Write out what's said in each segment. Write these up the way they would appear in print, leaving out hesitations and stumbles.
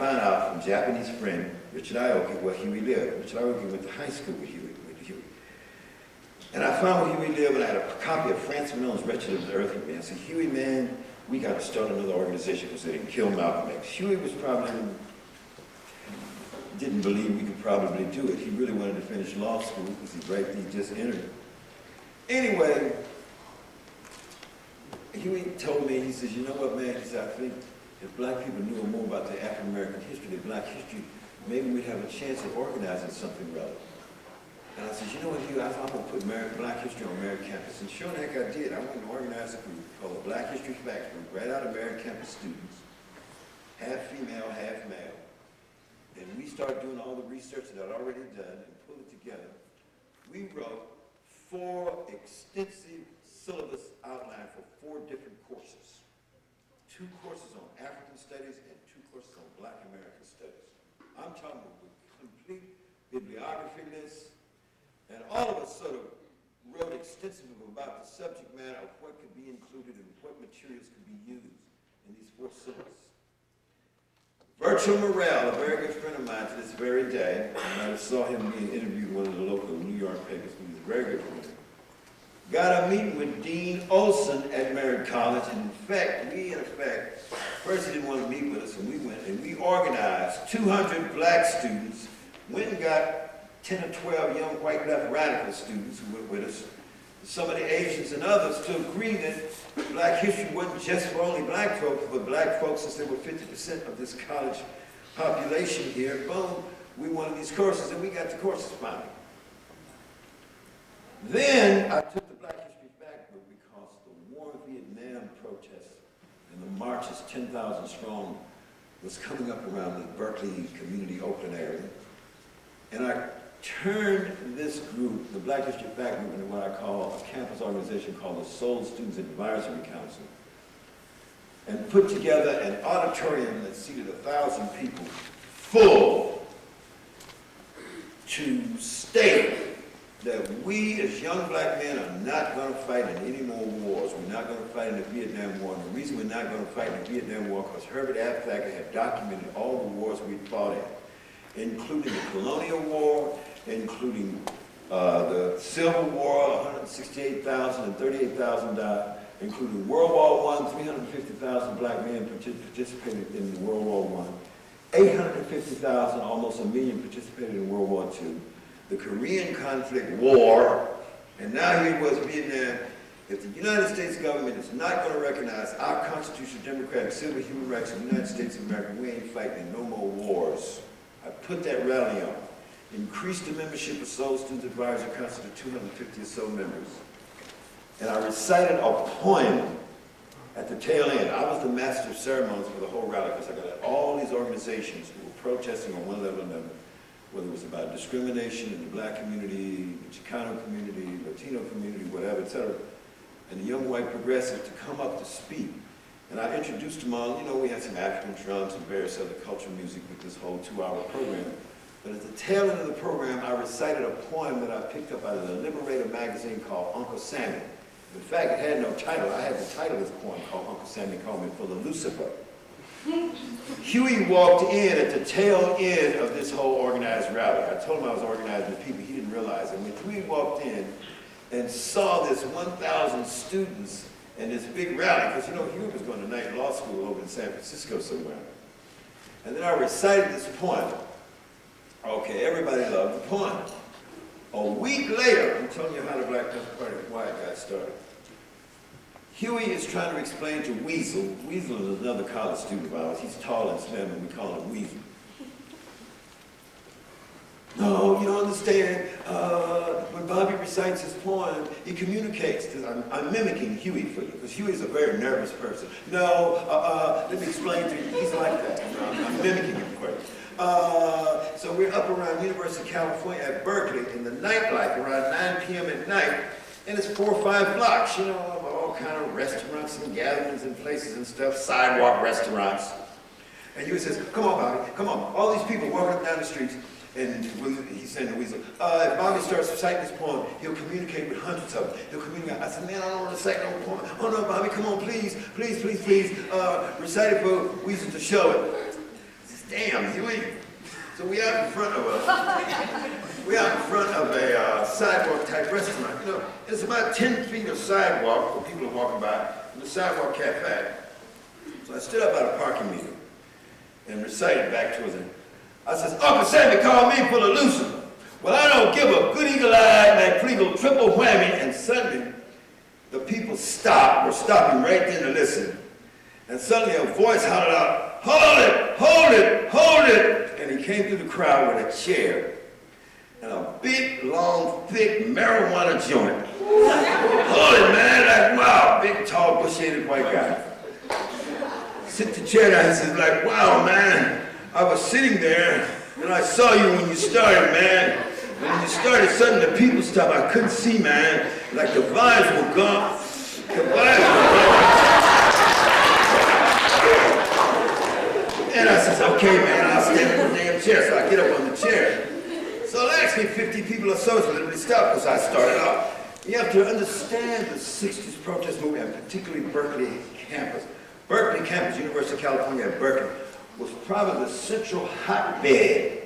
found out from Japanese friend Richard Aoki where Huey lived. Richard Aoki went to high school with Huey. And I found where Huey lived, and I had a copy of Francis Malone's Wretched of the Earth with me. I said, Huey, man, we got to start another organization because they didn't kill Malcolm X. Huey was probably, didn't believe we could probably do it. He really wanted to finish law school because he just entered it. Anyway, Huey told me, he says, you know what, man, he said, I think if black people knew more about their African-American history, their black history, maybe we'd have a chance of organizing something relevant. And I said, you know what, Huey, I'm going to put black history on Merritt campus. And sure heck I did. I went and organized a group called the Black History Facts Group, right out of Merritt campus students, half female, half male. And we started doing all the research that I'd already done and pulled it together. We wrote 4 extensive syllabus outlines for 4 different courses. 2 courses on African studies and 2 courses on Black American studies. I'm talking about complete bibliography lists. And all of us sort of wrote extensively about the subject matter of what could be included and what materials could be used in these 4 syllabuses. Virgil Morel, a very good friend of mine to this very day, and I saw him being interviewed in one of the local New York papers, he's a very good friend, got a meeting with Dean Olson at Merritt College, and first he didn't want to meet with us, and we went and we organized 200 black students, went and got 10 or 12 young white left radical students who went with us, some of the Asians and others, to agree that black history wasn't just for only black folks, but black folks, since they were 50% of this college population here, boom, we wanted these courses, and we got the courses finally. Then I took the Black History Fact Group because the War in Vietnam protests and the marches, 10,000 strong, was coming up around the Berkeley Community Oakland area. And I turned this group, the Black History Fact Group, into what I call a campus organization called the Seoul Students Advisory Council, and put together an auditorium that seated 1,000 people full to state that we as young black men are not going to fight in any more wars. We're not going to fight in the Vietnam War. And the reason we're not going to fight in the Vietnam War is because Herbert Abthacker had documented all the wars we'd fought in, including the Colonial War, including the Civil War, 168,000 and 38,000 died, including World War I, 350,000 black men participated in World War I, 850,000, almost a million participated in World War II, the Korean conflict war, and now here was Vietnam. If the United States government is not going to recognize our Constitution, democratic, civil, human rights of the United States of America, we ain't fighting in no more wars. I put that rally on. Increased the membership of Seoul Students Advisory Council to 250 or so members. And I recited a poem at the tail end. I was the master of ceremonies for the whole rally because I got all these organizations who were protesting on one level or another, whether it was about discrimination in the black community, the Chicano community, Latino community, whatever, et cetera, and the young white progressives to come up to speak. And I introduced them all. You know, we had some African drums and various other cultural music with this whole 2-hour program. But at the tail end of the program, I recited a poem that I picked up out of the Liberator magazine called Uncle Sammy. In fact, it had no title. I had the title of this poem called Uncle Sammy Called Me Full of Lucifer. Huey walked in at the tail end of this whole organized rally. I told him I was organizing the people. He didn't realize it. When Huey walked in and saw this 1,000 students and this big rally, because you know Huey was going to night law school over in San Francisco somewhere. And then I recited this poem. Okay, everybody loved the poem. A week later, I'm telling you how the Black Panther Party why it got started. Huey is trying to explain to Weasel. Weasel is another college student of ours. He's tall and slim, and we call him Weasel. No, you don't understand. When Bobby recites his poem, he communicates. I'm mimicking Huey for you, because Huey's a very nervous person. No, let me explain to you. He's like that. I'm mimicking him for you. So we're up around University of California at Berkeley in the nightlife around 9 p.m. at night, and it's 4 or 5 blocks, you know, of all kind of restaurants and gatherings and places and stuff, sidewalk restaurants. And Huey says, come on, Bobby, come on. All these people walking up down the streets, and he's saying to Weasel, if Bobby starts reciting this poem, he'll communicate with hundreds of them. He'll communicate. I said, man, I don't want to recite no poem. Oh no, Bobby, come on, please, please, please, please, recite it for Weasel to show it. Damn, So we out in front of a sidewalk type restaurant. You know, it's about 10 feet of sidewalk where people are walking by, and the sidewalk cafe. So I stood up at a parking meter and recited back towards him. I says, Uncle Sammy called me for the Lucifer. Well, I don't give a good eagle-eyed, McFleagle triple whammy, and suddenly the people stopped, were stopping right then to listen. And suddenly a voice hollered out, hold it, hold it, hold it. And he came through the crowd with a chair and a big, long, thick marijuana joint. Hold it, man, like, wow, big, tall, bush-headed white guy. Sit the chair down, he says, like, wow, man, I was sitting there and I saw you when you started, man. When you started, suddenly the people stopped. I couldn't see, man. Like the vibes were gone. The vibes were gone. And I says, okay, man, I'll stand in the damn chair. So I get up on the chair. So actually 50 people or so literally stopped because I started off. You have to understand the 60s protest movement, and particularly Berkeley campus. Berkeley campus, University of California at Berkeley, was probably the central hotbed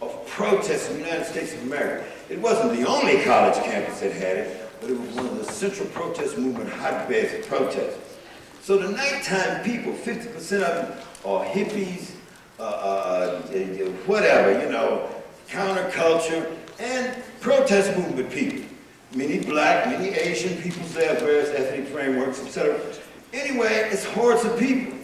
of protests in the United States of America. It wasn't the only college campus that had it, but it was one of the central protest movement hotbeds of protest. So the nighttime people, 50% of them are hippies, whatever, you know, counterculture, and protest movement people. Many black, many Asian people there, various ethnic frameworks, etc. Anyway, it's hordes of people.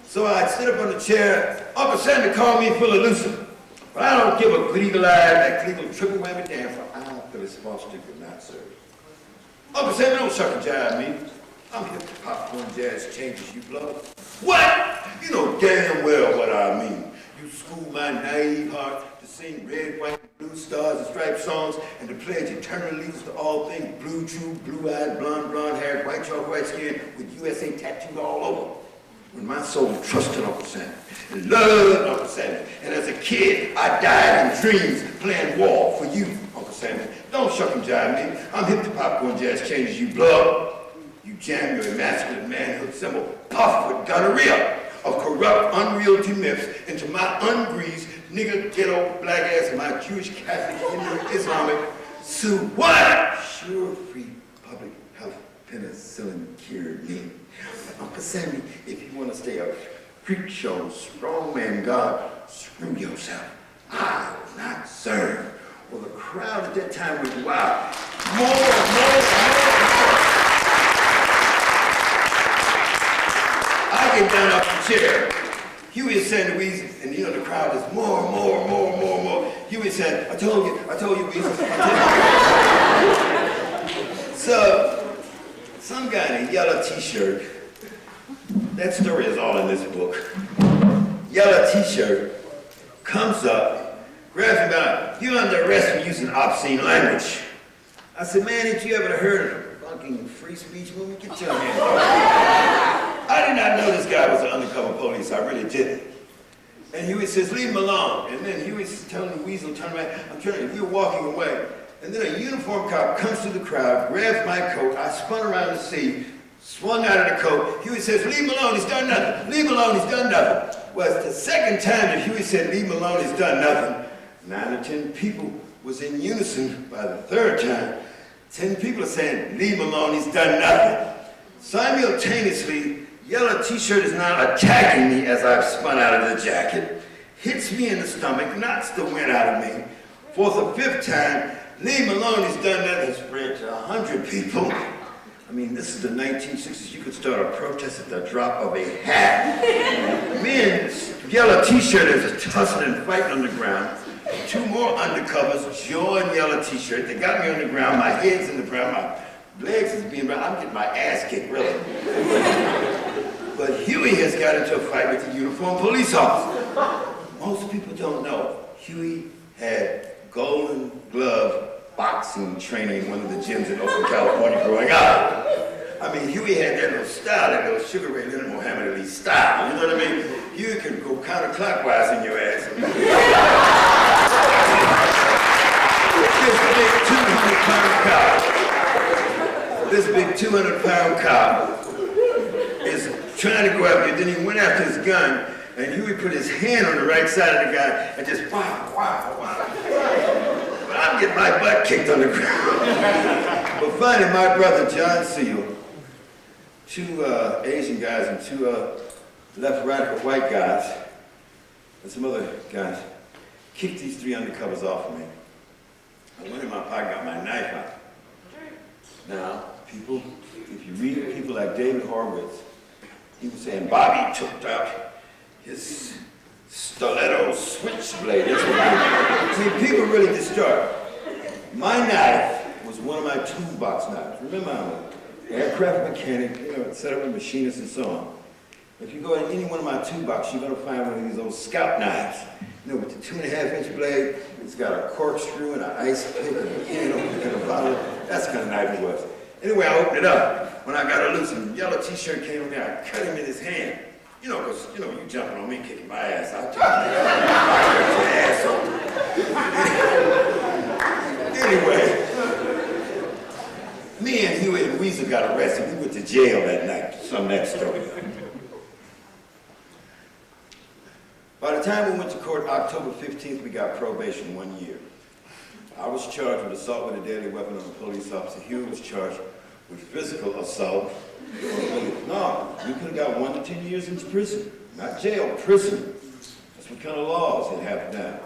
So I stood up on the chair. Uncle Sammy called me full of Lucifer. But I don't give a good eagle-eyed, McFleagle triple whammy damn for I feel it's small stick would not serve. Uncle Sammy, don't shuck and jive me. I'm here for popcorn jazz changes you blow. What? You know damn well what I mean. You school my naive heart to sing red, white, and blue stars and striped songs and to pledge eternal allegiance to all things blue, true, blue-eyed, blonde-haired, white chalk, white skin with USA tattooed all over. When my soul trusted Uncle Sammy and loved Uncle Sammy, and as a kid, I died in dreams playing war for you, Uncle Sammy. Don't shuck and jive me. I'm hip to popcorn jazz changes you blood. You jam your emasculate manhood symbol, puff with gonorrhea of corrupt, unreality myths into my ungreased, nigger, ghetto, black ass, and my Jewish, Catholic, Hindu, Islamic, Sue, what? Sure, free public health penicillin cured me. Uncle Sammy, if you want to stay a freak show, strongman God, screw yourself. I will not serve. Well, the crowd at that time was wild. More. I get down off the chair. Huey is saying to Weezy, and you know the crowd is more. Huey said, I told you, Weezy. So, some guy in a yellow t-shirt, that story is all in this book. Yellow t-shirt, comes up, grabs me by, you're under arrest for using obscene language. I said, man, ain't you ever heard of the fucking free speech movement? Get your hands off. I did not know this guy was an undercover police, I really didn't. And Huey says, leave him alone. And then Huey's telling the Weasel, turn around, I'm turning, you're walking away. And then a uniformed cop comes to the crowd, grabs my coat, I spun around the seat, swung out of the coat. Huey says, leave him alone, he's done nothing. Leave him alone, he's done nothing. Well, it's the second time that Huey said, leave him alone, he's done nothing. 9 or 10 people was in unison. By the third time, 10 people are saying, leave him alone, he's done nothing. Simultaneously, yellow t-shirt is now attacking me as I've spun out of the jacket, hits me in the stomach, knocks the wind out of me. For the 5th time, leave him alone, he's done nothing, spread to 100 people. I mean, this is the 1960s. You could start a protest at the drop of a hat. Men, yellow t-shirters tussling and fighting on the ground. 2 more undercovers, join yellow t-shirt. They got me on the ground, my head's in the ground, my legs is being round. I'm getting my ass kicked, really. But Huey has got into a fight with the uniformed police officer. Most people don't know, Huey had Golden Glove boxing training in one of the gyms in Oakland, California growing up. I mean, Huey had that little style, that little Sugar Ray Leonard Muhammad Ali style, you know what I mean? Huey could go counterclockwise in your ass. This big 200-pound cop is trying to go after you. Then he went after his gun, And Huey put his hand on the right side of the guy and just wow, wow, wow. But I'm getting my butt kicked on the ground. But finally, my brother John Seal, two Asian guys and two left radical white guys, and some other guys, kicked these three undercovers off of me. I went in my pocket, got my knife out. Now, people, if you read people like David Horowitz, he was saying Bobby took out his stiletto switchblade. See, people really distort. My knife was one of my toolbox knives. Remember, I'm an aircraft mechanic, set up with machinists and so on. If you go in any one of my toolbox, you're going to find one of these old scout knives. With the 2.5-inch blade, it's got a corkscrew and an ice pick and a bottle. That's the kind of knife it was. Anyway, I opened it up. When I got it loose, and yellow t-shirt came on there, I cut him in his hand. Because, you jumping on me, kicking my ass. I cut your ass off. Anyway, me and Huey and Weezer got arrested. We went to jail that night. Some of that story. By the time we went to court, October 15th, we got probation 1 year. I was charged with assault with a deadly weapon on a police officer. Huey was charged with physical assault. No, you could have got 1 to 10 years in prison. Not jail, prison. That's what kind of laws had happened now.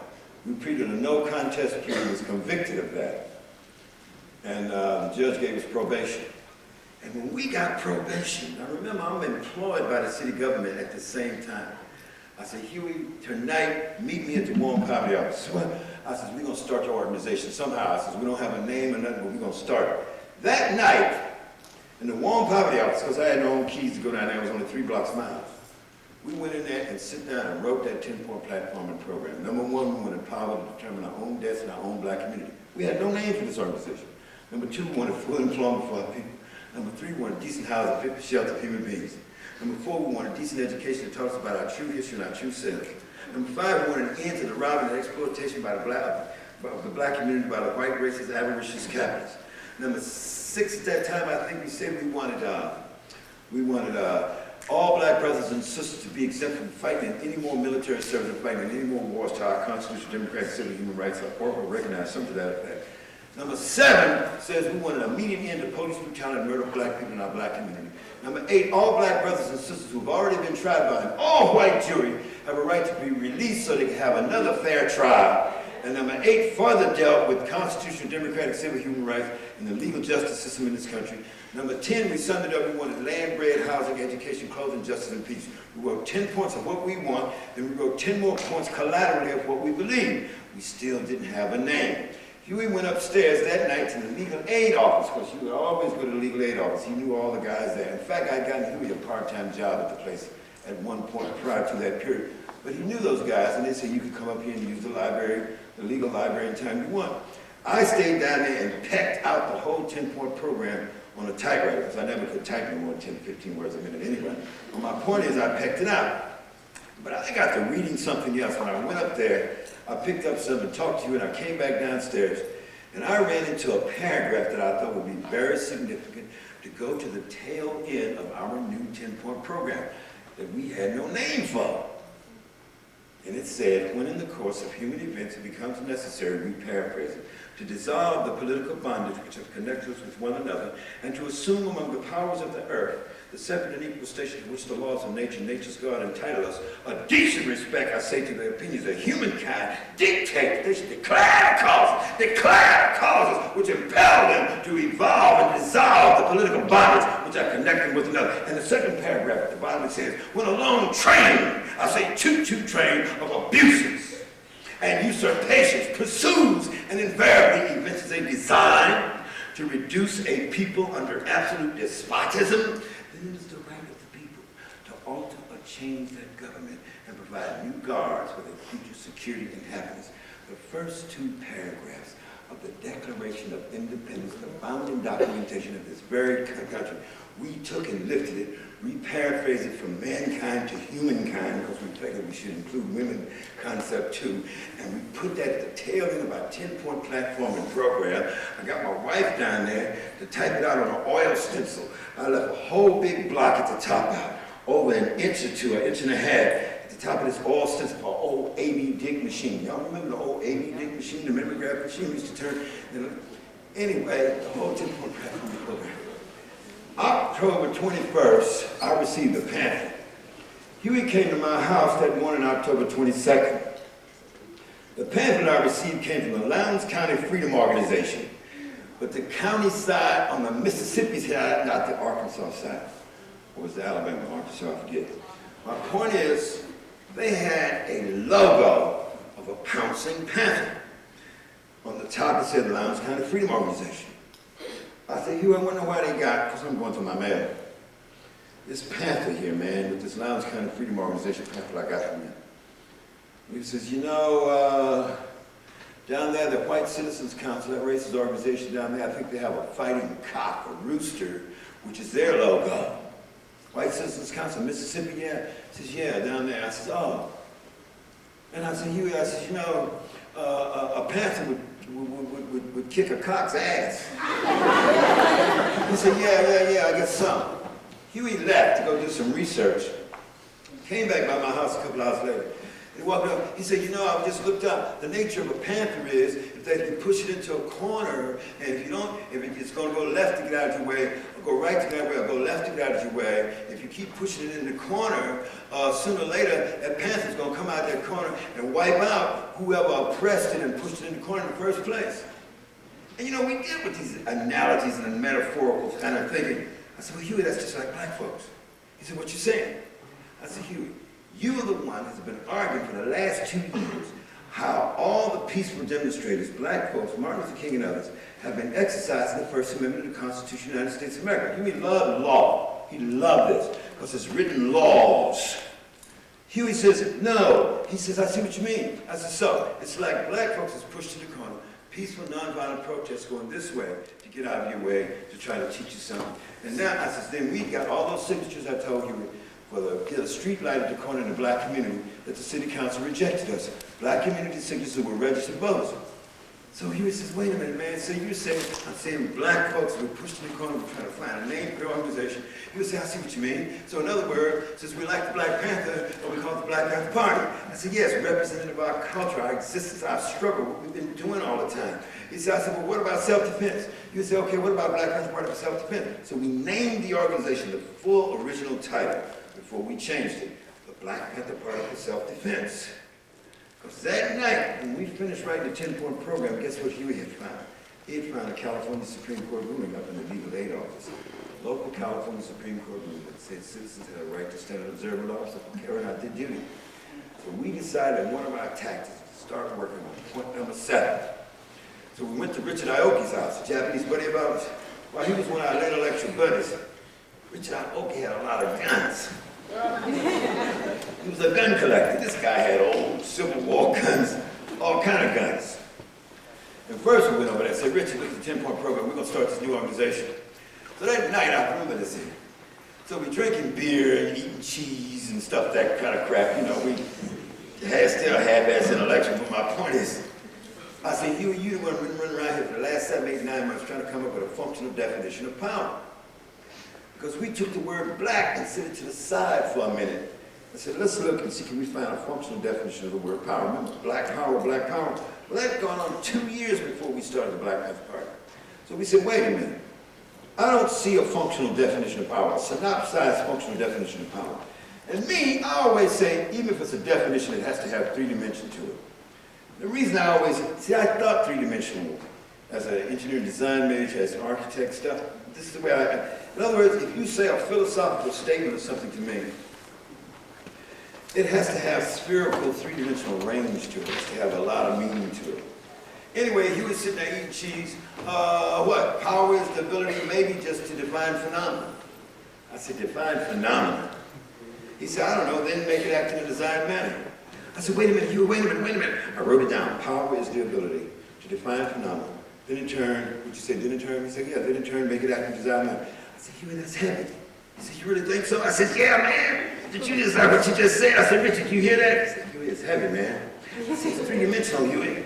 We pleaded a no contest plea. He was convicted of that. And the judge gave us probation. And when we got probation, I remember I'm employed by the city government at the same time. I said, Huey, tonight, meet me at the Warm Poverty Office. I said, we're going to start your organization somehow. I said, we don't have a name or nothing, but we're going to start it. That night, in the Warm Poverty Office, because I had no own keys to go down there, it was only 3 blocks from my house. We went in there and sit down and wrote that 10-point platform and program. Number 1, we wanted power to determine our own destiny, our own black community. We had no name for this organization. Number 2, we wanted full employment for our people. Number 3, we wanted decent housing, fit shelter for human beings. Number 4, we wanted decent education that taught us about our true history and our true selves. Number 5, we wanted an end to the robbing and exploitation by the black community, by the white racist, avaricious capitalists. Number 6 at that time, I think we said we wanted all black brothers and sisters to be exempt from fighting in any more military service and fighting in any more wars to our Constitution, democratic, civil, human rights, or recognize something to that effect. Number 7 says we want an immediate end to police brutality and murder of black people in our black community. Number 8, all black brothers and sisters who have already been tried by an all-white jury have a right to be released so they can have another fair trial. And number 8 further dealt with constitutional, democratic, civil, human rights and the legal justice system in this country. Number 10, we summed it up. We wanted land, bread, housing, education, clothing, justice, and peace. We wrote 10 points of what we want, then we wrote 10 more points collaterally of what we believe. We still didn't have a name. Huey went upstairs that night to the legal aid office, because he would always go to the legal aid office. He knew all the guys there. In fact, I got Huey a part-time job at the place at one point prior to that period. But he knew those guys, and they said you could come up here and use the library, the legal library, anytime you want. I stayed down there and pecked out the whole 10-point program on a typewriter, because I never could type any more than 10 to 15 words a minute anyway. But my point is, I pecked it out. But I got to reading something else. When I went up there, I picked up something to talk to you, and I came back downstairs, and I ran into a paragraph that I thought would be very significant to go to the tail end of our new 10-point program that we had no name for. And it said, when in the course of human events it becomes necessary, we paraphrase it, to dissolve the political bondage which have connected us with one another, and to assume among the powers of the earth the separate and equal station to which the laws of nature, nature's God, entitle us, a decent respect, I say, to the opinions of humankind, dictate that they should declare the causes which impel them to evolve and dissolve the political bondage which are connected with another. And the second paragraph at the bottom it says, when a long train, I say toot-toot train of abuses and usurpations pursues and invariably evinces a design to reduce a people under absolute despotism, then it is the right of the people to alter or change that government and provide new guards for their future security and happiness. The first 2 paragraphs of the Declaration of Independence, the founding documentation of this very country, we took and lifted it, re-paraphrased it from mankind to humankind, because we figured we should include women concept too, and we put that at the tail end of our 10-point platform and program. I got my wife down there to type it out on an oil stencil. I left a whole big block at the top out, over an inch or 2, an inch and a half, at the top of this all sensible old A.B. Dick machine. Y'all remember the old A.B. Dick machine, the memory graph machine we used to turn? Anyway, the whole 10-point program. October 21st, I received a pamphlet. Huey came to my house that morning, October 22nd. The pamphlet I received came from the Lowndes County Freedom Organization, but the county side on the Mississippi side, not the Arkansas side. Or was it Alabama, Arkansas, I forget. My point is, they had a logo of a pouncing panther. On the top it said Lowndes County Freedom Organization. I said, Hugh, I wonder why they got, because I'm going through my mail. This panther here, man, with this Lowndes County Freedom Organization pamphlet I got from him. He says, you know, down there, the White Citizens Council, that racist organization down there, I think they have a fighting cock, a rooster, which is their logo. White Citizens Council, Mississippi, yeah? He says, yeah, down there. I says, oh. And I said, Huey, I says, you know, a panther would kick a cock's ass. He said, yeah, I got some. Huey left to go do some research. Came back by my house a couple hours later. He walked up, he said, you know, I just looked up. The nature of a panther is that if you push it into a corner, and if it's going to go left to get out of your way, or go right to get out of your way, or go left to get out of your way, if you keep pushing it in the corner, sooner or later, that panther's going to come out that corner and wipe out whoever oppressed it and pushed it in the corner in the first place. And you know, we get with these analogies and metaphorical kind of thinking. I said, well, Huey, that's just like black folks. He said, what you saying? I said, Huey, you are the one who's been arguing for the last 2 years how all the peaceful demonstrators, black folks, Martin Luther King and others, have been exercising the First Amendment of the Constitution of the United States of America. Huey loved law. He loved this because it's written laws. Huey says, no. He says, I see what you mean. I said, so, it's like black folks is pushed to the corner. Peaceful, nonviolent protests going this way to get out of your way to try to teach you something. And now, I says, then we got all those signatures I told you for get a street light at the corner in the black community that the city council rejected us. Black community signatures were registered voters. So Huey says, wait a minute, man. So you're saying, I'm saying black folks were pushed in the corner, we're trying to find a name for the organization. He would say, I see what you mean. So in other words, since we like the Black Panther, or we call it the Black Panther Party. I said, yes, representative of our culture, our existence, our struggle, what we've been doing all the time. He said, I said, well, what about self-defense? He would say, okay, what about Black Panther Party for self-defense? So we named the organization the full original title before we changed it, the Black Panther Party for self-defense. Because that night, when we finished writing the 10-point program, guess what Huey had found? He had found a California Supreme Court ruling up in the legal aid office. Local California Supreme Court ruling that said citizens had a right to stand and observe laws and carry out their duty. So we decided one of our tactics was to start working on point number 7. So we went to Richard Aoki's house, a Japanese buddy of ours. While he was one of our later lecture buddies, Richard Aoki had a lot of guns. He was a gun collector. This guy had old Civil War guns, all kind of guns. And first we went over there and said, Richard, look at the 10-point program. We're going to start this new organization. So that night, I remember this. So we're drinking beer and eating cheese and stuff, that kind of crap. You know, we had still half-ass intellectual, but my point is, I said, you the one been running around here for the last 7, 8, 9 months trying to come up with a functional definition of power. Because we took the word black and set it to the side for a minute. I said, let's look and see, can we find a functional definition of the word power? Remember, black power, black power? Well, that had gone on 2 years before we started the Black Panther Party. So we said, wait a minute. I don't see a functional definition of power, a synopsized functional definition of power. And me, I always say, even if it's a definition, it has to have 3 dimensions to it. The reason I always, see, I thought 3-dimensional as an engineering design major, as an architect stuff. This is the way in other words, if you say a philosophical statement or something to me, it has to have spherical 3-dimensional range to it. It has to have a lot of meaning to it. Anyway, he was sitting there eating cheese. What? Power is the ability maybe just to define phenomena. I said, define phenomena. He said, I don't know, then make it act in a designed manner. I said, wait a minute, Hugh, wait a minute. I wrote it down. Power is the ability to define phenomena. Then in turn, would you say, then in turn? He said, yeah, then in turn, make it act in a designed manner. I said, Hugh, that's heavy. He said, you really think so? I said, yeah, man. Did you just like what you just said? I said, Richard, you hear that? He said, Huey, it's heavy, man. He said, it's 3-dimensional, Huey.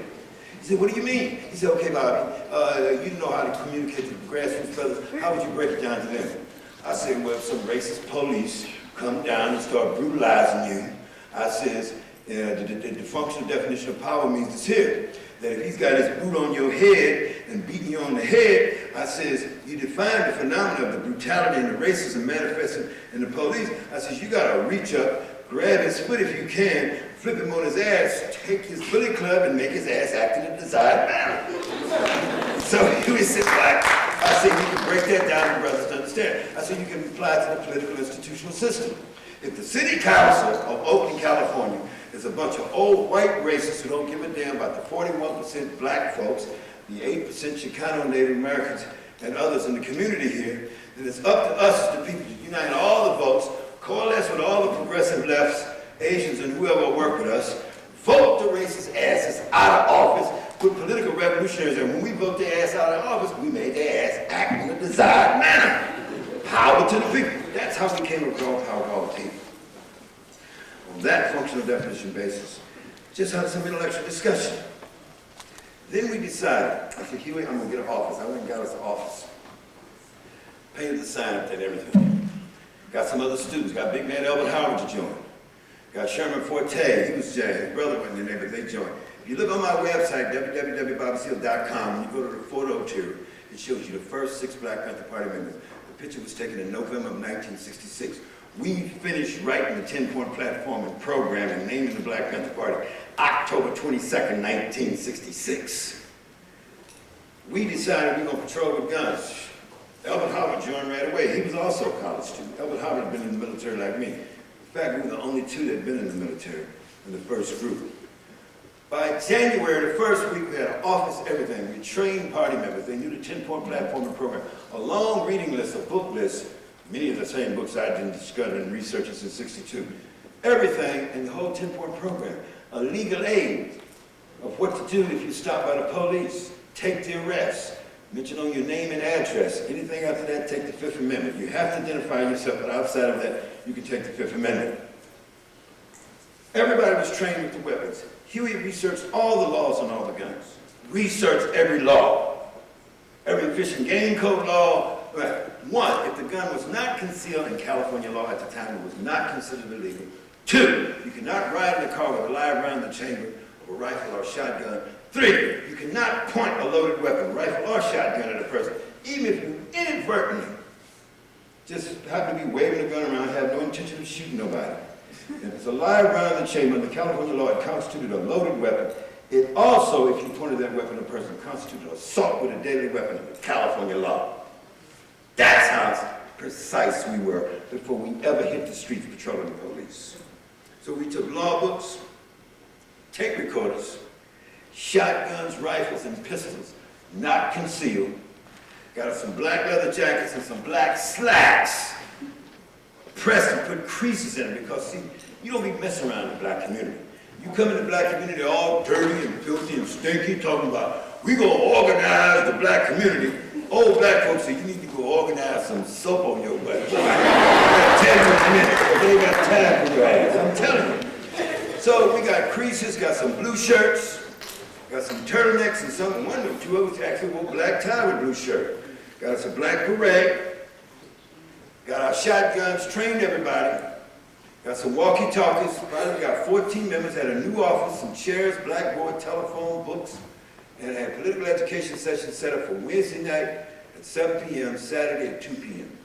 He said, what do you mean? He said, okay, Bobby, you know how to communicate to the grassroots brothers. How would you break it down to them? I said, well, if some racist police come down and start brutalizing you, I says, the functional definition of power means this here, that if he's got his boot on your head and beating you on the head, I says, you define the phenomenon of the brutality and the racism manifesting in the police. I says, you gotta reach up, grab his foot if you can, flip him on his ass, take his bully club and make his ass act in the desired manner. So he said, like, I said, you can break that down for brothers to understand. I said, you can apply it to the political institutional system. If the city council of Oakland, California, is a bunch of old white racists who don't give a damn about the 41% black folks, the 8% Chicano Native Americans, and others in the community here, then it's up to us as the people to unite all the votes, coalesce with all the progressive lefts, Asians, and whoever will work with us, vote the racist asses out of office, put political revolutionaries there. When we vote their ass out of office, we made their ass act in a desired manner. Power to the people. That's how we came across power to all the people. On that functional definition basis, just had some intellectual discussion. Then we decided, I said, Huey, I'm going to get an office. I went and got us an office. Painted the sign up there and everything. Got some other students. Got big man Elvin Howard to join. Got Sherman Forte. He was his brother wasn't in there, but they joined. If you look on my website, www.bobbyseale.com, and you go to the photo tier, it shows you the first 6 Black Panther Party members. The picture was taken in November of 1966. We finished writing the 10-point platform and program and naming the Black Panther Party October 22nd, 1966. We decided we were going to patrol with guns. Elvin Howard joined right away. He was also a college student. Elvin Howard had been in the military like me. In fact, we were the only 2 that had been in the military in the first group. By January, the first week, we had an office, everything. We trained party members. They knew the 10-point platform and program. A long reading list, a book list, many of the same books I didn't discover and research since '62. Everything in the whole 10-point program. A legal aid of what to do if you stop by the police. Take the arrest. Mention on your name and address. Anything after that, take the Fifth Amendment. You have to identify yourself, but outside of that, you can take the Fifth Amendment. Everybody was trained with the weapons. Huey researched all the laws on all the guns. Researched every law. Every fish and game code law. One, if the gun was not concealed in California law at the time, it was not considered illegal. 2, you cannot ride in a car with a live round in the chamber of a rifle or shotgun. 3, you cannot point a loaded weapon, rifle or shotgun at a person, even if you inadvertently just happen to be waving a gun around, have no intention of shooting nobody. If it's a live round in the chamber, under California law, it constituted a loaded weapon. It also, if you pointed that weapon at a person, constituted assault with a deadly weapon under California law. That's how precise we were before we ever hit the streets patrolling the police. So we took law books, tape recorders, shotguns, rifles, and pistols, not concealed. Got us some black leather jackets and some black slacks. Pressed and put creases in it because, see, you don't be messing around in the black community. You come in the black community all dirty and filthy and stinky, talking about, we gonna organize the black community. Old black folks say, you need to go organize some soap on your butt. You got 10 minutes, but they got time for your ass, I'm telling you. So we got creases, got some blue shirts, got some turtlenecks and something. One or 2 of us actually wore black tie with blue shirt. Got us a black beret. Got our shotguns, trained everybody. Got some walkie-talkies. Probably got 14 members, had a new office, some chairs, blackboard, telephone, books, and had a political education session set up for Wednesday night at 7 p.m., Saturday at 2 p.m.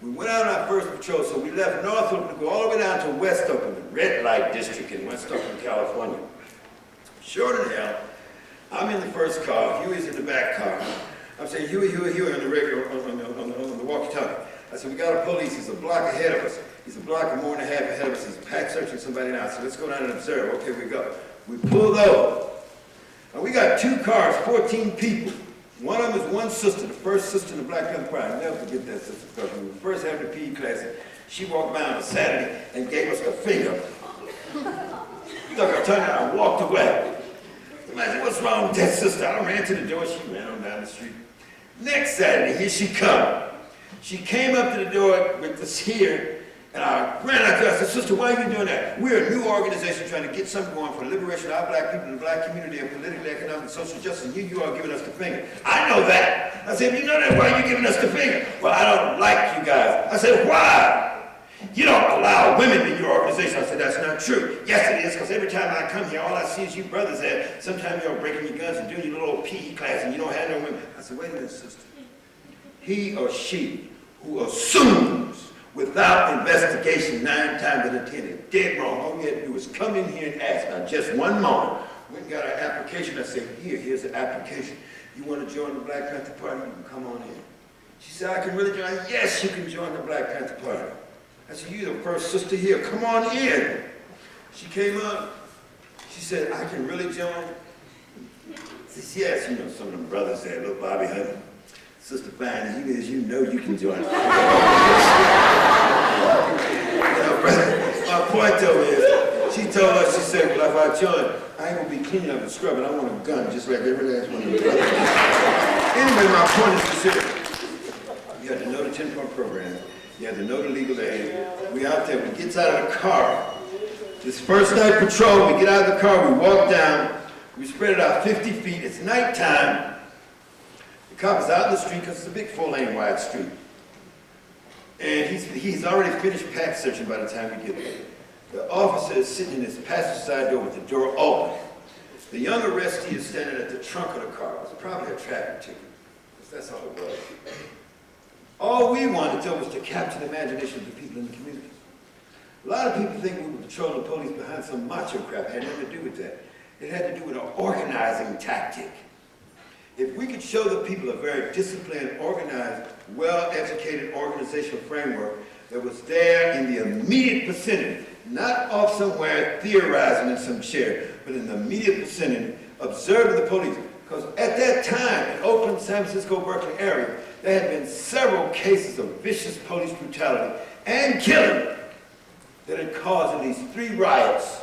We went out on our first patrol, so we left North Oakland to go all the way down to West Oakland, the red light district in West Oakland, California. Sure than hell, I'm in the first car, Huey's in the back car. I'm saying, Huey on the radio, on the walkie-talkie. I said, we got a police, he's a block ahead of us. He's a block and more and a half ahead of us. He's pack searching somebody now. So let's go down and observe. Okay, we go. We pulled over. And we got 2 cars, 14 people. One of them is one sister, the first sister in the Black Panther Party. I'll never forget that sister because when we first had the PE class, she walked by on a Saturday and gave us the finger. I turned around and walked away. I said, what's wrong with that sister? I ran to the door, she ran on down the street. Next Saturday, here she come. She came up to the door with this here, and I ran out there. I said, sister, why are you doing that? We're a new organization trying to get something going for the liberation of our black people in the black community and politically, economic, social justice, and here you are giving us the finger. I know that. I said, if you know that, why are you giving us the finger? Well, I don't like you guys. I said, why? You don't allow women in your organization. I said, that's not true. Yes, it is, because every time I come here, all I see is you brothers there. Sometimes you're breaking your guns and doing your little PE class, and you don't have no women. I said, wait a minute, sister. He or she who assumes without investigation 9 times out of 10 is dead wrong. All we had to do was come in here and ask. Now, just one moment. We got our application. I said, here's the application. You want to join the Black Panther Party? You can come on in. She said, I can really join? Yes, you can join the Black Panther Party. I said, you're the first sister here. Come on in. She came up. She said, I can really join? I said, yes. You know, some of them brothers there, little Bobby Hutton. Sister Fine, as you know you can join. My point though is, she told us, she said, well, if I join, I ain't gonna be cleaning up and scrubbing. I want a gun just like every last one of them. Anyway, my point is this. You have to know the 10-point program. You have to know the legal aid. We out there, we get out of the car. This first night patrol, we get out of the car, we walk down, we spread it out 50 feet, it's nighttime. The cop is out in the street, because it's a big 4-lane wide street. And he's already finished pack searching by the time we get there. The officer is sitting in his passenger side door with the door open. The young arrestee is standing at the trunk of the car. It was probably a traffic ticket, because that's all it was. All we wanted, though, was to capture the imagination of the people in the community. A lot of people think we were patrolling the police behind some macho crap. It had nothing to do with that. It had to do with an organizing tactic. If we could show the people a very disciplined, organized, well-educated organizational framework that was there in the immediate vicinity, not off somewhere theorizing in some chair, but in the immediate vicinity, observing the police. Because at that time, in Oakland, San Francisco, Berkeley area, there had been several cases of vicious police brutality and killing that had caused at least 3 riots,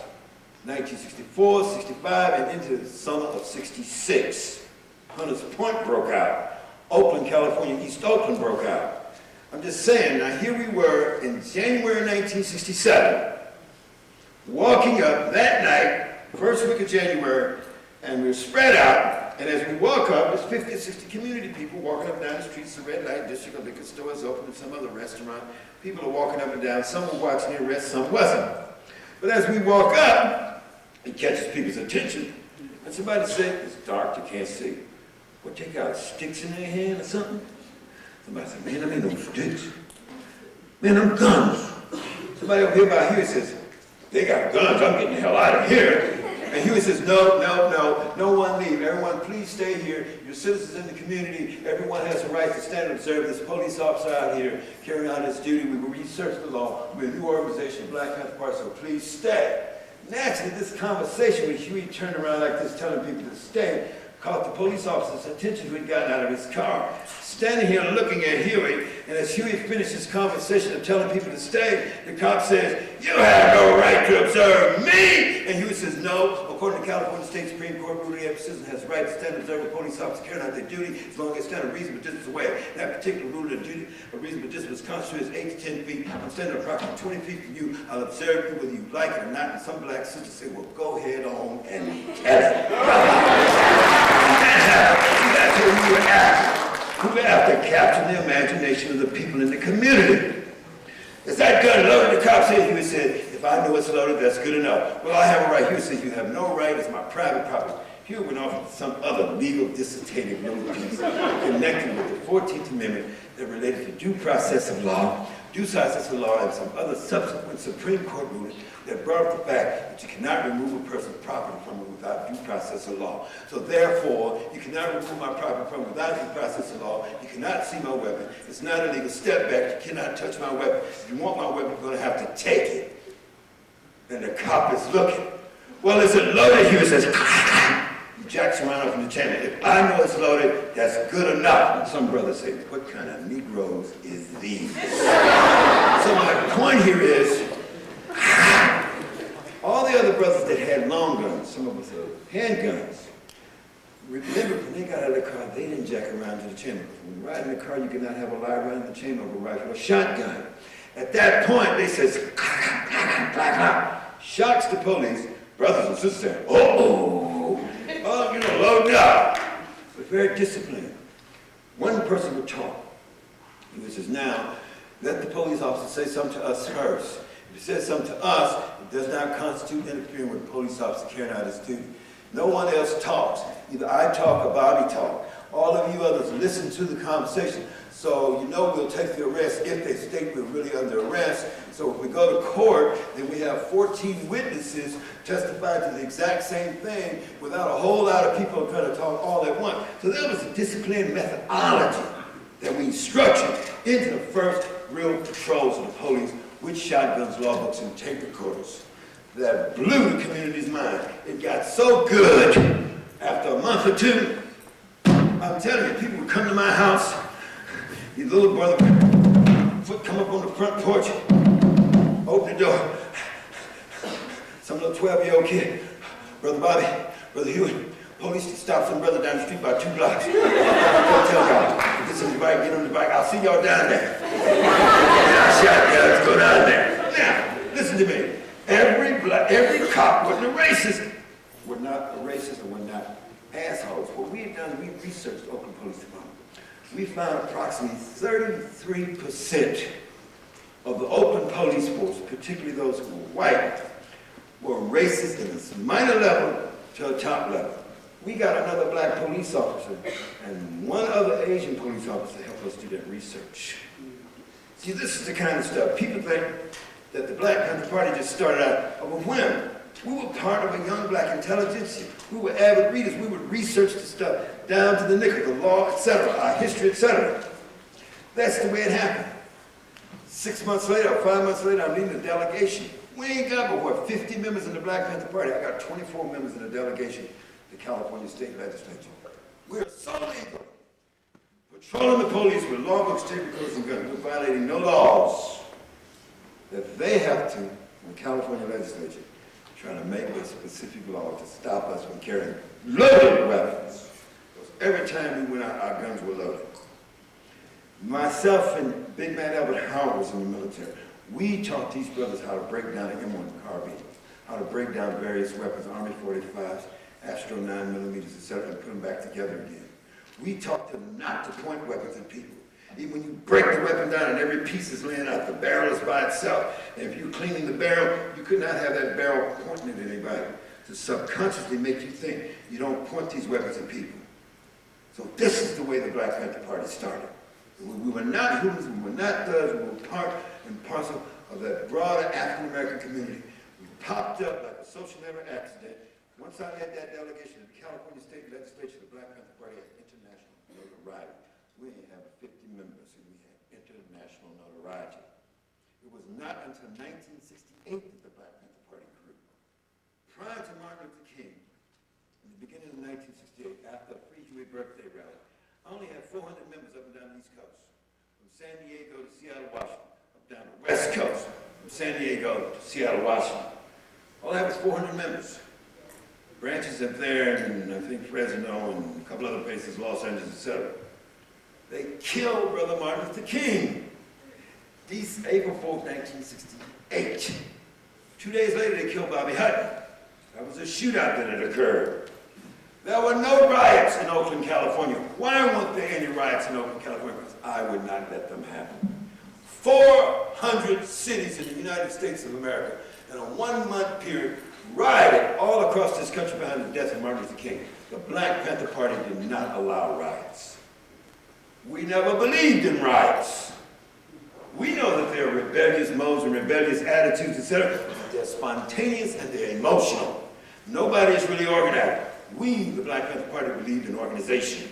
1964, 65, and into the summer of 66. Hunters Point broke out. Oakland, California, East Oakland broke out. I'm just saying, now here we were in January 1967, walking up that night, first week of January, and we were spread out, and as we walk up, there's 50 or 60 community people walking up and down the streets, the red light district, a liquor store is open, and some other restaurant. People are walking up and down, some were watching the arrest, some wasn't. But as we walk up, it catches people's attention, and somebody said, it's dark, you can't see. What, they got sticks in their hand or something? Somebody said, man, I ain't no sticks. Man, them guns. Somebody over here by Huey says, they got guns, I'm getting the hell out of here. And Huey says, no one leave. Everyone, please stay here. You're citizens in the community. Everyone has a right to stand and observe this police officer out here carrying out his duty. We will research the law. We're a new organization, Black Panther Party, so please stay. Naturally, this conversation with Huey turned around like this, telling people to stay, caught the police officer's attention who had gotten out of his car. Standing here looking at Huey, and as Huey finished his conversation of telling people to stay, the cop says, you have no right to observe me! And Huey says, no, according to California State Supreme Court ruling, every citizen has the right to stand and observe a police officer carrying out their duty as long as they stand a reasonable distance away. That particular rule of duty, a reasonable distance constitutes 8 to 10 feet. I'm standing approximately 20 feet from you. I'll observe you whether you like it or not. And some black sisters say, well, go ahead on and tell it. That's what we were after. We were after capturing the imagination of the people in the community. Is that gun loaded? The cop said, Huey said, if I know it's loaded, that's good enough. Well, I have a right. Huey said, you have no right. It's my private property. Huey went off with some other legal dissertative notice connected with the 14th Amendment that related to due process of law, and some other subsequent Supreme Court rulings that brought up the fact that you cannot remove a person's property from it without due process of law. So therefore, you cannot remove my property from it without due process of law. You cannot see my weapon. It's not illegal. Step back. You cannot touch my weapon. If you want my weapon, you're going to have to take it. And the cop is looking. Well, is it loaded? Huey says, he jacks around up in the chamber. If I know it's loaded, that's good enough. And some brothers say, what kind of Negroes is these? So my point here is, all the other brothers that had long guns, some of us had handguns, remember when they got out of the car, they didn't jack around to the chamber. When you ride in the car, you cannot have a live round in the chamber of a rifle or shotgun. At that point, they says, shocks the police, brothers and sisters say, loading up. But very disciplined. One person would talk. He says, now, Let the police officer say something to us first. If he says something to us, it does not constitute interfering with the police officer carrying out his duty. No one else talks. Either I talk or Bobby talk. All of you others listen to the conversation, so you know we'll take the arrest if they state we're really under arrest. So if we go to court, then we have 14 witnesses testify to the exact same thing without a whole lot of people trying to talk all at once. So that was a disciplined methodology that we structured into the first real patrols of the police with shotguns, lawbooks, and tape recorders that blew the community's mind. It got so good after a month or two, I'm telling you, people would come to my house, your little brother would come up on the front porch, open the door, some little 12-year-old kid, Brother Bobby, Brother Hewitt, police stopped some brother down the street about 2 blocks. Go tell y'all, get some bike, get on the bike, I'll see y'all down there. I shot there, let's go down there. Now, listen to me. Every cop wasn't a racist. We're not a racist and we're not assholes. What we have done is we researched the Oakland Police Department. We found approximately 33% of the Oakland police force, particularly those who were white, were racist in this minor level to a top level. We got another black police officer and one other Asian police officer to help us do that research. See, this is the kind of stuff. People think that the Black Panther Party just started out of a whim. We were part of a young black intelligentsia. We were avid readers. We would research the stuff down to the nickel, the law, etc., our history, etc. That's the way it happened. 6 months later, or 5 months later, I'm leading a delegation. We ain't got but what, 50 members in the Black Panther Party. I got 24 members in the delegation to the California State Legislature. We're so legal. Patrolling the police with law books, tape recorders, and guns. We're violating no laws that they have to, in the California Legislature, trying to make a specific law to stop us from carrying loaded weapons. Because every time we went out, our guns were loaded. Myself and Big Man Albert Howard was in the military. We taught these brothers how to break down an M1 carbine, how to break down various weapons, Army 45s, Astro 9mm, etc., and put them back together again. We taught them not to point weapons at people. Even when you break the weapon down and every piece is laying out, the barrel is by itself. And if you're cleaning the barrel, you could not have that barrel pointing at anybody to subconsciously make you think you don't point these weapons at people. So this is the way the Black Panther Party started. We were not hoodlums, we were not thugs, we were part and parcel of that broader African-American community. We popped up like a social network accident. Once I led that delegation to the California State Legislature, the Black Panther Party had international notoriety. We didn't have 50 members, and we had international notoriety. It was not until 1968 that the Black Panther Party grew. Prior to Martin Luther King, in the beginning of 1968, after a Free Huey birthday rally, I only had 400 members up and down the East Coast. From San Diego to Seattle, Washington, up down the West Coast, from San Diego to Seattle, Washington. All I had was 400 members. Branches up there, and I think Fresno and a couple other places, Los Angeles, etc. They killed Brother Martin Luther King. April 4th, 1968. 2 days later, they killed Bobby Hutton. That was a shootout that had occurred. There were no riots in Oakland, California. Why weren't there any riots in Oakland, California? Because I would not let them happen. 400 cities in the United States of America in a 1 month period rioted all across this country behind the death of Martin Luther King. The Black Panther Party did not allow riots. We never believed in riots. We know that there are rebellious modes and rebellious attitudes, etc., but they're spontaneous and they're emotional. Nobody is really organized. We, the Black Panther Party, believed in organization,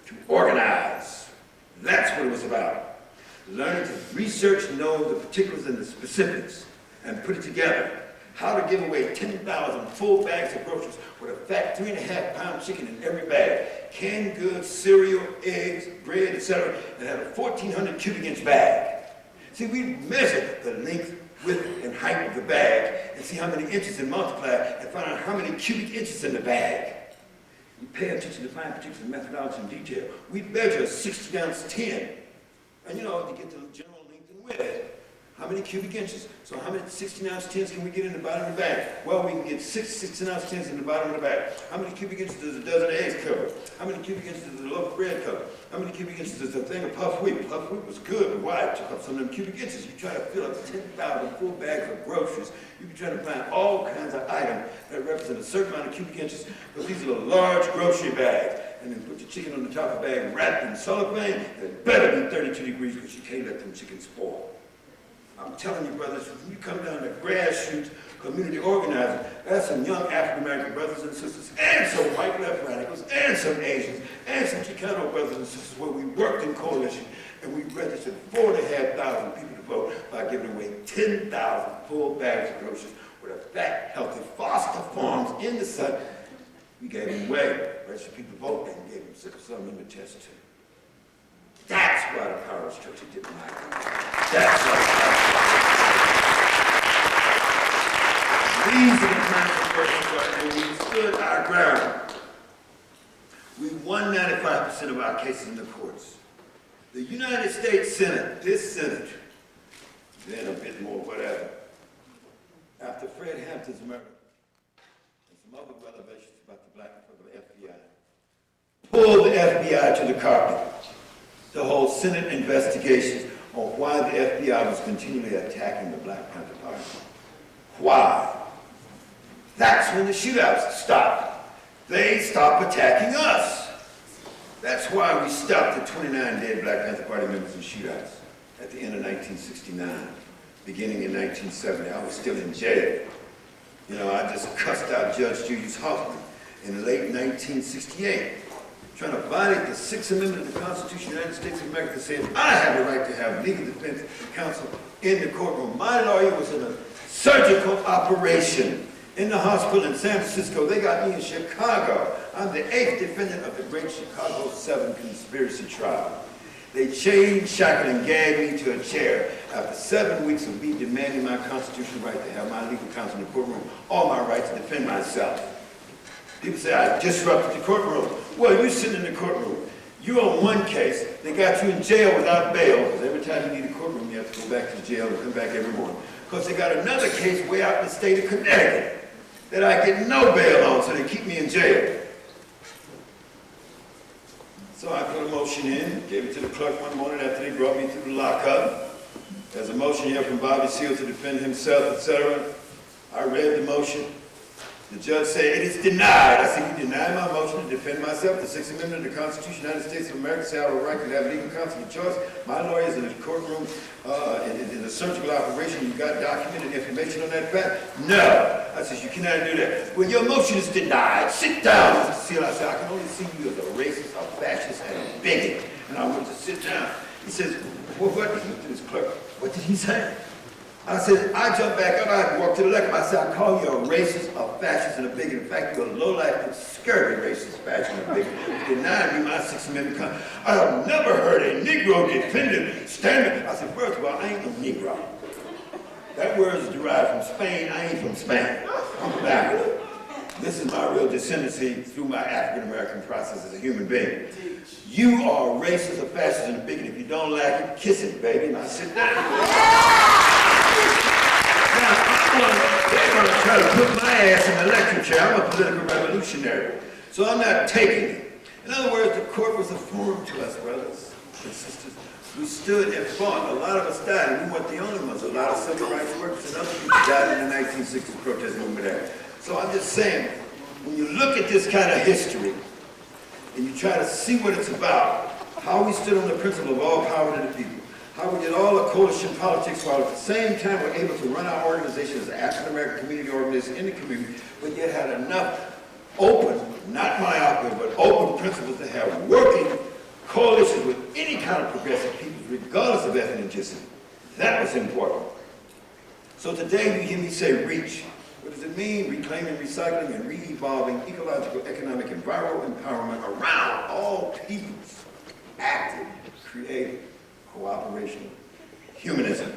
to organize. That's what it was about. Learning to research, know the particulars and the specifics, and put it together. How to give away 10,000 full bags of groceries with a fat 3.5-pound chicken in every bag, canned goods, cereal, eggs, bread, etc., and had a 1,400 cubic inch bag. See, we measured the length, width, and height of the bag and see how many inches and multiply and find out how many cubic inches in the bag. We pay attention to fine particular methodology and detail. We measure a 60-ounce tin, and you know, to get the general length and width. How many cubic inches? So how many 16-ounce tins can we get in the bottom of the bag? Well, we can get 6 16-ounce tins in the bottom of the bag. How many cubic inches does a dozen of eggs cover? How many cubic inches does a loaf of bread cover? How many cubic inches does a thing of puffed wheat? Puffed wheat was good, but why? It took up some of them cubic inches. You try to fill up 10,000 full bags of groceries. You can try to find all kinds of items that represent a certain amount of cubic inches, but these are the large grocery bags. And then put the chicken on the top of the bag, wrapped in cellophane. It better be 32 degrees because you can't let them chickens spoil. I'm telling you, brothers, when you come down to grassroots community organizing, there's some young African-American brothers and sisters, and some white left radicals, and some Asians, and some Chicano brothers and sisters where we worked in coalition, and we registered 4,500 people to vote by giving away 10,000 full bags of groceries with a fat, healthy foster farms in the sun. We gave them away, registered people to vote, and gave them something to test to. That's why the power structure didn't like it. That's why the power structure. These are the kinds of working and we stood our ground. We won 95% of our cases in the courts. The United States Senate, this Senate, then a bit more whatever, after Fred Hampton's murder and some other revelations about the black FBI, pulled the FBI to the carpet. The whole Senate investigation on why the FBI was continually attacking the Black Panther Party. Why? That's when the shootouts stopped. They stopped attacking us. That's why we stopped the 29 dead Black Panther Party members in shootouts at the end of 1969, beginning in 1970. I was still in jail. You know, I just cussed out Judge Julius Hoffman in late 1968. Trying to violate the Sixth Amendment of the Constitution of the United States of America, saying I have the right to have legal defense counsel in the courtroom. My lawyer was in a surgical operation in the hospital in San Francisco. They got me in Chicago. I'm the 8th defendant of the great Chicago 7 conspiracy trial. They chained, shackled, and gagged me to a chair after 7 weeks of me demanding my constitutional right to have my legal counsel in the courtroom, all my right to defend myself. People say, I disrupted the courtroom. Well, you're sitting in the courtroom. You're on one case. They got you in jail without bail, because every time you need a courtroom, you have to go back to the jail and come back every morning. Because they got another case way out in the state of Connecticut that I get no bail on, so they keep me in jail. So I put a motion in, gave it to the clerk one morning after they brought me through the lockup. There's a motion here from Bobby Seale to defend himself, etc. I read the motion. The judge said, it is denied. I said, you deny my motion to defend myself. The Sixth Amendment of the Constitution of the United States of America says I have a right to have legal counsel of choice. My lawyer is in the courtroom in a surgical operation. You got documented information on that fact? No. I said, you cannot do that. Well, your motion is denied. Sit down, Mr. Seale. I said, I can only see you as a racist, a fascist, and a bigot. And I went to sit down. He says, well, what did he do to this clerk? What did he say? I said, I jumped back up, I walked to the left. I said, I call you a racist, a fascist, and a bigot. In fact, you're a low-life, scurvy racist, fascist, and a bigot. You denied me my Sixth Amendment constitution. I have never heard a Negro defendant stand. I said, first of all, I ain't no Negro. That word is derived from Spain. I ain't from Spain. I'm black. This is my real descendancy through my African-American process as a human being. You are a racist, a fascist, and a bigot. If you don't like it, kiss it, baby. Now sit down. They're going to try to put my ass in the lecture chair. I'm a political revolutionary. So I'm not taking it. In other words, the court was a forum to us, brothers and sisters. We stood and fought. A lot of us died, and we weren't the only ones. A lot of civil rights workers and other people died in the 1960s protest movement there. So I'm just saying, when you look at this kind of history, and you try to see what it's about, how we stood on the principle of all power to the people, how we did all the coalition politics while at the same time we're able to run our organization as an African-American community organization in the community, but yet had enough open, not myopic, but open principles to have working coalitions with any kind of progressive people, regardless of ethnicity. That was important. So today you hear me say reach. What does it mean? Reclaiming, recycling, and re-evolving ecological, economic, and viral empowerment around all peoples. Active, creative, cooperation, humanism.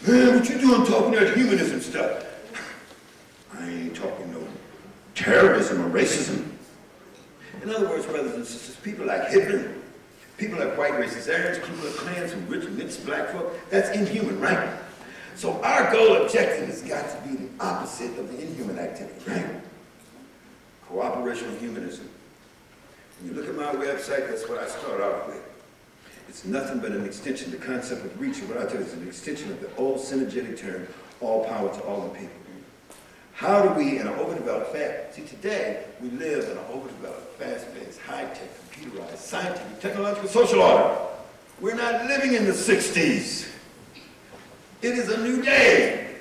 Man, what you doing talking that humanism stuff? I ain't talking no terrorism or racism. In other words, brothers and sisters, people like Hitler, People like white racists, Arabs, people of clans, who rich, mixed black folk. That's inhuman, right? So our goal objective has got to be the opposite of the inhuman activity, right? Cooperational humanism. When you look at my website, that's what I start off with. It's nothing but an extension. The concept of reach, what I tell you, is an extension of the old synergetic term, all power to all the people. How do we, in an overdeveloped see today, we live in an overdeveloped, fast-paced, high-tech, computerized, scientific, technological, social order. We're not living in the 60s. It is a new day.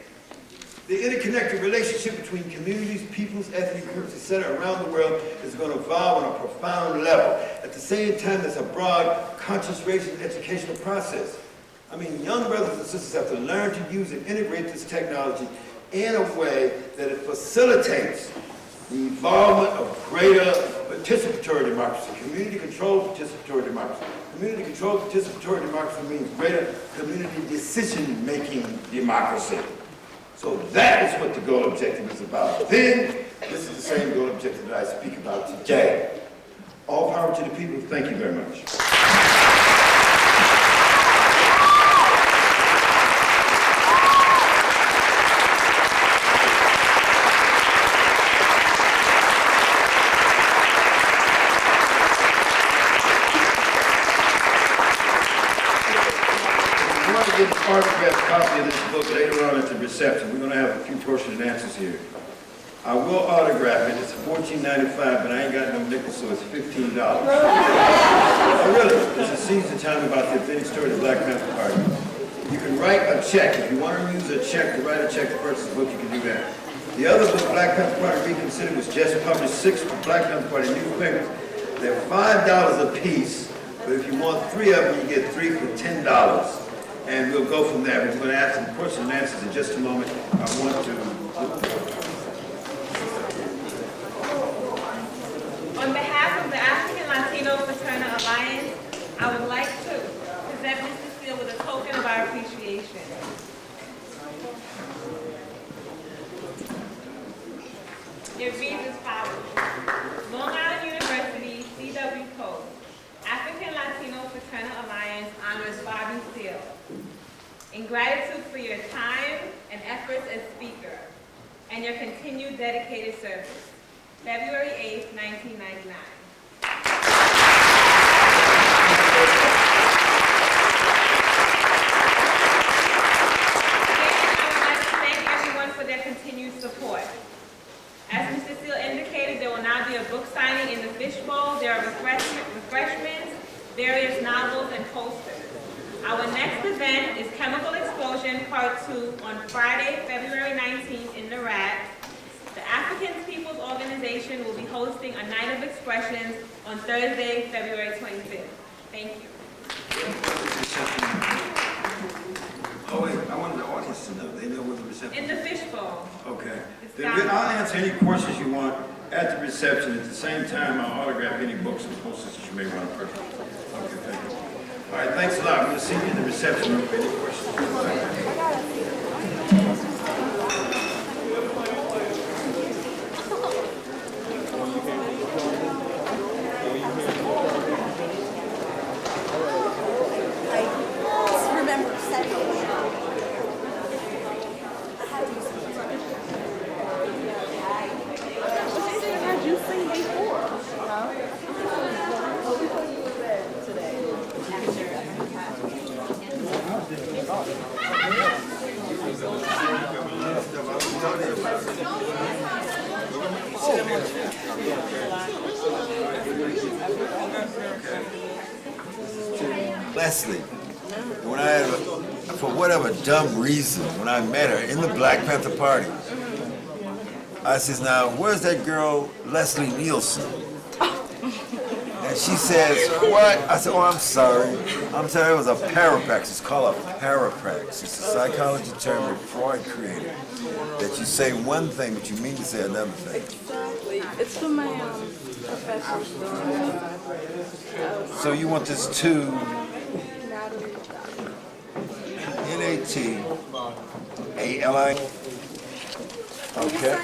The interconnected relationship between communities, peoples, ethnic groups, etc. around the world is going to evolve on a profound level. At the same time, there's a broad, conscious-raising educational process. I mean, young brothers and sisters have to learn to use and integrate this technology in a way that it facilitates the involvement of greater participatory democracy, community-controlled participatory democracy. Community-controlled participatory democracy means greater community decision-making democracy. So that is what the goal objective is about. Then, this is the same goal objective that I speak about today. All power to the people. Thank you very much. Get an autographed copy of this book later on at the reception. We're going to have a few question and answers here. I will autograph it. It's $14.95, but I ain't got no nickels, so it's $15. Oh, really? It's a season time about the authentic story of the Black Panther Party. You can write a check. If you want to use a check to write a check to purchase the book, you can do that. The other book, Black Panther Party Reconsidered, was just published 6 Black Panther Party newspapers. They're $5 a piece, but if you want 3 of them, you get 3 for $10. And we'll go from there. We're going to ask some questions and answers in just a moment. I want to... On behalf of the African Latino Fraternal Alliance, I would like to present Mr. Steele with a token of our appreciation. It reads as follows. Long Island University, C.W. Post, African Latino Fraternal Alliance honors Bobby Steele. In gratitude for your time and efforts as speaker, and your continued dedicated service. February 8th, 1999. I would like to thank everyone for their continued support. As Mr. Steele indicated, there will now be a book signing in the fishbowl. There are refreshments, various novels, and posters. Our next event is Chemical Explosion Part 2 on Friday, February 19th in the RAT. The African People's Organization will be hosting a night of expressions on Thursday, February 25th. Thank you. Oh, wait, I wanted the audience to know. They know what the reception In the fishbowl. Okay. I'll answer any questions you want at the reception. At the same time, I'll autograph any books and posters that you may want to purchase. Okay, thank you. All right, thanks a lot. I'm going to see you in the reception room for any questions. Leslie, when I had, for whatever dumb reason, when I met her in the Black Panther Party, I says, now, where's that girl, Leslie Nielsen? And she says, what? I said, oh, I'm sorry. It was a paraprax. It's called a paraprax. It's a psychology term that Freud created. That you say one thing, but you mean to say another thing. Exactly. It's for my professional story. So you want this to N-A-T-A-L-I? Okay.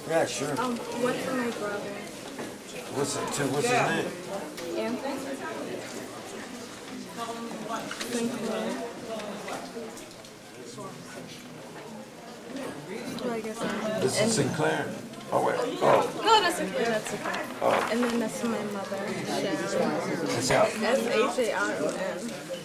Yeah, sure. What's for my brother? What's his name? Anthony. Sinclair. So I guess This is Sinclair. Oh wait. Oh, no, that's okay. That's okay. oh. And then that's my mother, Sharon. It's out. Sharon.